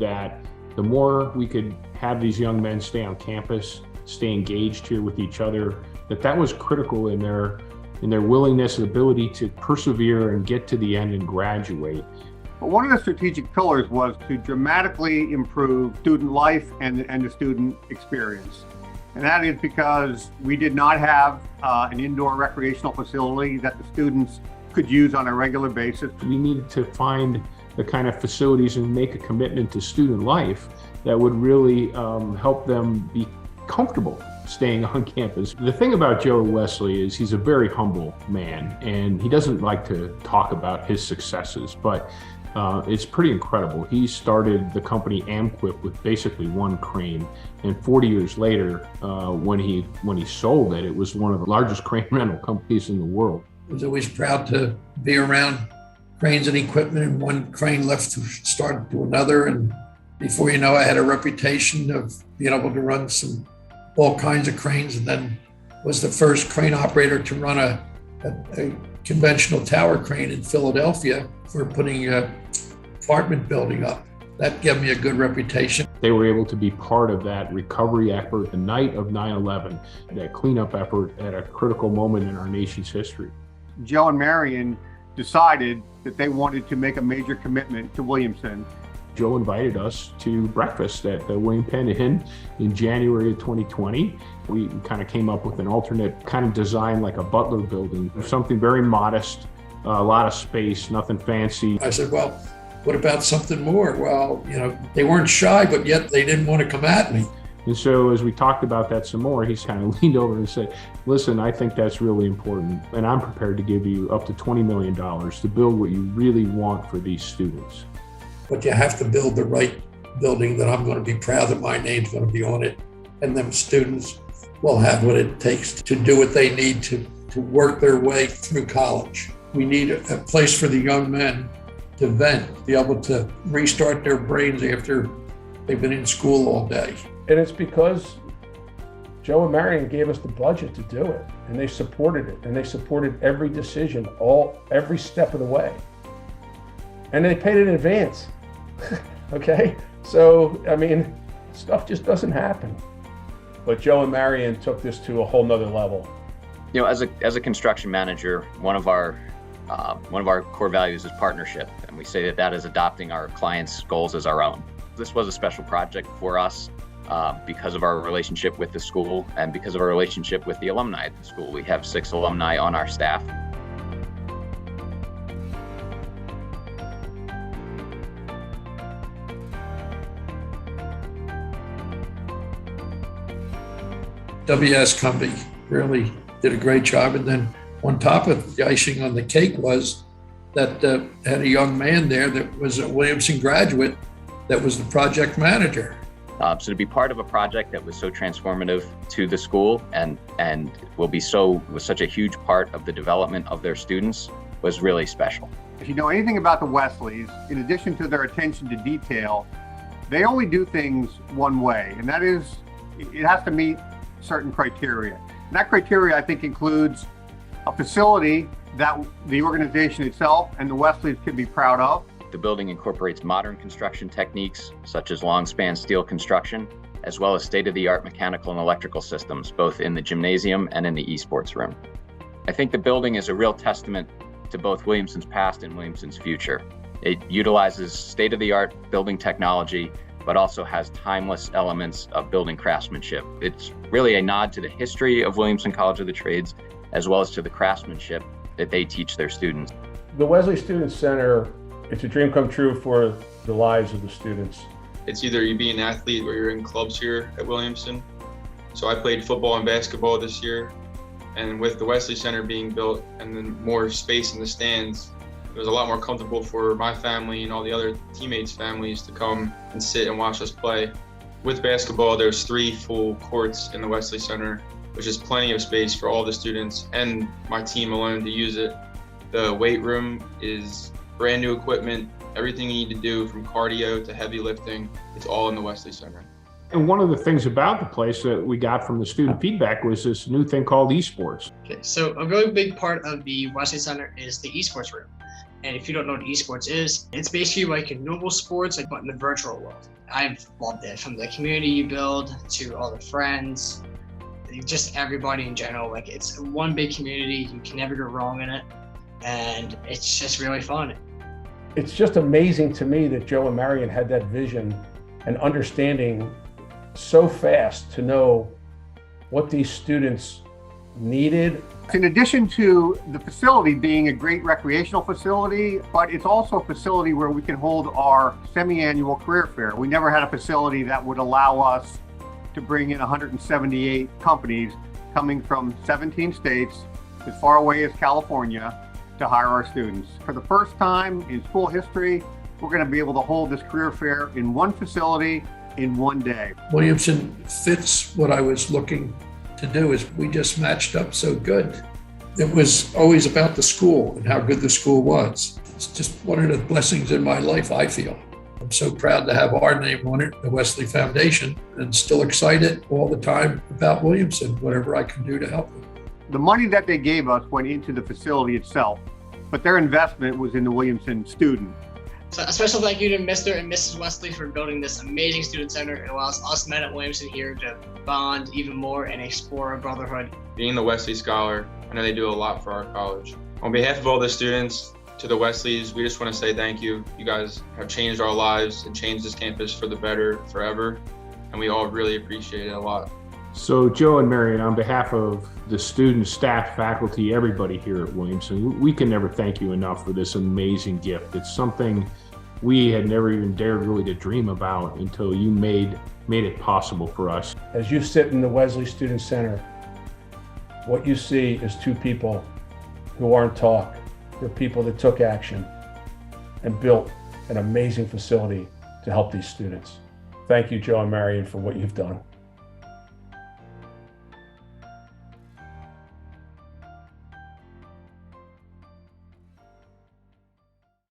that, the more we could have these young men stay on campus, stay engaged here with each other, that was critical in their willingness and ability to persevere and get to the end and graduate. But one of the strategic pillars was to dramatically improve student life and the student experience. And that is because we did not have an indoor recreational facility that the students could use on a regular basis. We needed to find the kind of facilities and make a commitment to student life that would really help them be comfortable staying on campus. The thing about Joe Wesley is he's a very humble man, and he doesn't like to talk about his successes, but it's pretty incredible. He started the company Amquip with basically one crane, and 40 years later, when he sold it, it was one of the largest crane rental companies in the world. I was always proud to be around cranes and equipment, and one crane left to start to another, and before you know, I had a reputation of being able to run all kinds of cranes, and then was the first crane operator to run a conventional tower crane in Philadelphia for putting a apartment building up. That gave me a good reputation. They were able to be part of that recovery effort the night of 9/11, that cleanup effort at a critical moment in our nation's history. Joe and Marion decided that they wanted to make a major commitment to Williamson. Joe invited us to breakfast at the William Penn Inn in January of 2020. We kind of came up with an alternate kind of design, like a Butler building, something very modest, a lot of space, nothing fancy. I said, well, what about something more? Well, they weren't shy, but yet they didn't want to come at me. And so as we talked about that some more, he's kind of leaned over and said, listen, I think that's really important, and I'm prepared to give you up to $20 million to build what you really want for these students. But you have to build the right building that I'm going to be proud that my name's going to be on it, and them students will have what it takes to do what they need to work their way through college. We need a place for the young men to vent, be able to restart their brains after they've been in school all day. And it's because Joe and Marion gave us the budget to do it, and they supported it, and they supported every decision, every step of the way. And they paid it in advance. Okay? So, stuff just doesn't happen. But Joe and Marion took this to a whole nother level. As a construction manager, one of our core values is partnership, and we say that is adopting our clients' goals as our own. This was a special project for us because of our relationship with the school and because of our relationship with the alumni at the school. We have 6 alumni on our staff. WS Cumbie really did a great job. And then on top of the icing on the cake was that had a young man there that was a Williamson graduate that was the project manager. So to be part of a project that was so transformative to the school and was such a huge part of the development of their students was really special. If you know anything about the Wesleys, in addition to their attention to detail, they only do things one way, and that is it has to meet certain criteria. And that criteria, I think, includes a facility that the organization itself and the Wesleys can be proud of. The building incorporates modern construction techniques, such as long-span steel construction, as well as state-of-the-art mechanical and electrical systems, both in the gymnasium and in the esports room. I think the building is a real testament to both Williamson's past and Williamson's future. It utilizes state-of-the-art building technology, but also has timeless elements of building craftsmanship. It's really a nod to the history of Williamson College of the Trades, as well as to the craftsmanship that they teach their students. The Wesley Student Center, it's a dream come true for the lives of the students. It's either you be an athlete or you're in clubs here at Williamson. So I played football and basketball this year, and with the Wesley Center being built and then more space in the stands, it was a lot more comfortable for my family and all the other teammates' families to come and sit and watch us play. With basketball, there's 3 full courts in the Wesley Center, which is plenty of space for all the students and my team alone to use it. The weight room is brand new equipment. Everything you need to do from cardio to heavy lifting, it's all in the Wesley Center. And one of the things about the place that we got from the student feedback was this new thing called esports. Okay, so a really big part of the Wesley Center is the esports room. And if you don't know what esports is, it's basically like a normal sports, but in the virtual world. I've loved it, from the community you build to all the friends, just everybody in general. Like, it's one big community. You can never go wrong in it. And it's just really fun. It's just amazing to me that Joe and Marion had that vision and understanding so fast to know what these students needed. In addition to the facility being a great recreational facility, but it's also a facility where we can hold our semi-annual career fair. We never had a facility that would allow us to bring in 178 companies coming from 17 states, as far away as California, to hire our students. For the first time in school history, we're going to be able to hold this career fair in one facility in one day. Williamson fits what I was looking to do. Is we just matched up so good. It was always about the school and how good the school was. It's just one of the blessings in my life, I feel. I'm so proud to have our name on it, the Wesley Foundation, and still excited all the time about Williamson, whatever I can do to help them. The money that they gave us went into the facility itself, but their investment was in the Williamson student. So a special thank you to Mr. and Mrs. Wesley for building this amazing student center. It allows us men at Williamson here to bond even more and explore our brotherhood. Being the Wesley Scholar, I know they do a lot for our college. On behalf of all the students, to the Wesleys, we just want to say thank you. You guys have changed our lives and changed this campus for the better forever, and we all really appreciate it a lot. So Joe and Marion, on behalf of the students, staff, faculty, everybody here at Williamson, we can never thank you enough for this amazing gift. It's something we had never even dared really to dream about until you made it possible for us. As you sit in the Wesley Student Center, what you see is two people who aren't talk. They're people that took action and built an amazing facility to help these students. Thank you, Joe and Marion, for what you've done.